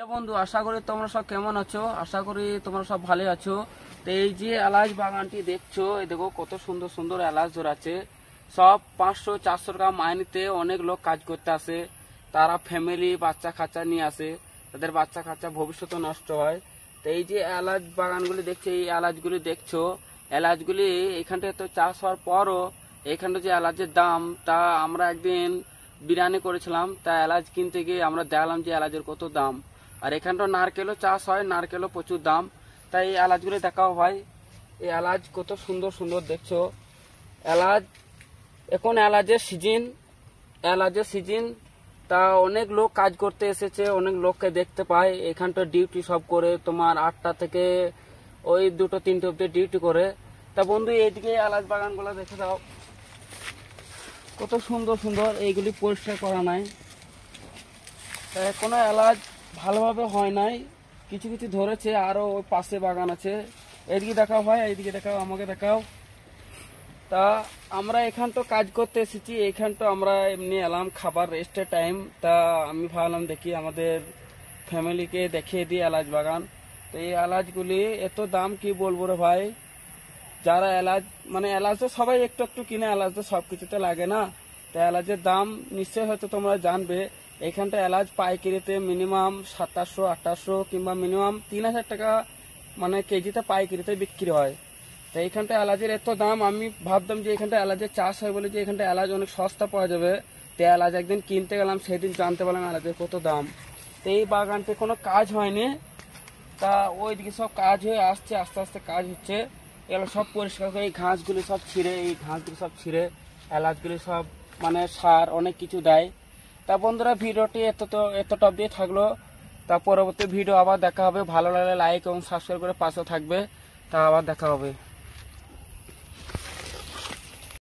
বন্ধু, আশা করি তোমরা সব কেমন আছো। আশা করি তোমরা সব ভালো আছো। তো এই যে এলাচ বাগানটি দেখছো, এই দেখো কত সুন্দর সুন্দর এলাচ ধরাচ্ছে। সব 500-400 টাকা মাইনেতে অনেক লোক কাজ করতে আসে। তারা ফ্যামিলি বাচ্চা কাচ্চা নিয়ে আসে, তাদের বাচ্চা কাচ্চা ভবিষ্যতে নষ্ট হয়। তো এই যে এলাচ বাগানগুলি দেখছো, এই এলাচগুলি দেখছো, এলাচগুলি এখানটায় তো চাষ হওয়ার পরও এখানটা যে এলাচের দাম, তা আমরা একদিন বিরিয়ানি করেছিলাম, তা এলাচ কিনতে গিয়ে আমরা দেখলাম যে এলাচের কত দাম। আর এখানটা নারকেলও চাষ হয়, নারকেলও প্রচুর দাম। তাই এই এলাচগুলো দেখাও ভাই, এই এলাচ কত সুন্দর সুন্দর দেখছো। এলাচ এখন এলাচের সিজন। তা অনেক লোক কাজ করতে এসেছে, অনেক লোককে দেখতে পায় এখানটা ডিউটি সব করে, তোমার 8টা থেকে ওই 2-3টে অব্দি ডিউটি করে। তা বন্ধু, এইদিকে এলাচ বাগানগুলো দেখে দাও, কত সুন্দর সুন্দর। এইগুলি পরিষ্কার করা নাই, তা এখনো এলাচ ভালোভাবে হয় নাই, কিছু কিছু ধরেছে। আরো ওই পাশে বাগান আছে। এইদিকে দেখাও ভাই, এইদিকে দেখাও, আমাকে দেখাও। তা আমরা এখান তো কাজ করতে এসেছি, এখান তো আমরা এমনি এলাম খাবার রেস্টের টাইম। তা আমি ভাবলাম দেখি আমাদের ফ্যামিলিকে দেখিয়ে দিই এলাচ বাগান। তো এই এলাচগুলি এত দাম কি বলবো রে ভাই। যারা এলাচ এলাচ তো সবাই একটু একটু কিনে, এলাচ তো সবকিছুতে লাগে না। তা এলাচের দাম নিশ্চয়ই হয়তো তোমরা জানবে। এখানটা এলাচ পাইকারিতে মিনিমাম 2700-2800 কিংবা মিনিমাম 3000 টাকা কেজিতে পাইকারিতে বিক্রি হয়। তো এইখানটা এলাচের এত দাম, আমি ভাবতাম যে এখানটা এলাচের চাষ হয় বলে যে এখানটা এলাচ অনেক সস্তা পাওয়া যাবে। তো এলাচ একদিন কিনতে গেলাম, সেদিন জানতে পারলাম এলাচের কত দাম। তো এই বাগানতে কোনো কাজ হয়নি, তা ওইদিকে সব কাজ হয়ে আসছে, আস্তে আস্তে কাজ হচ্ছে। এগুলো সব পরিষ্কার করে এই ঘাসগুলি সব ছিঁড়ে, এলাচগুলি সব সার অনেক কিছু দেয়। তা বন্ধুরা, ভিডিওটি এতটা অবধি থাকলো। তা পরবর্তী ভিডিও আবার দেখা হবে। ভালো লাগলে লাইক এবং সাবস্ক্রাইব করে পাশে থাকবে। তা আবার দেখা হবে।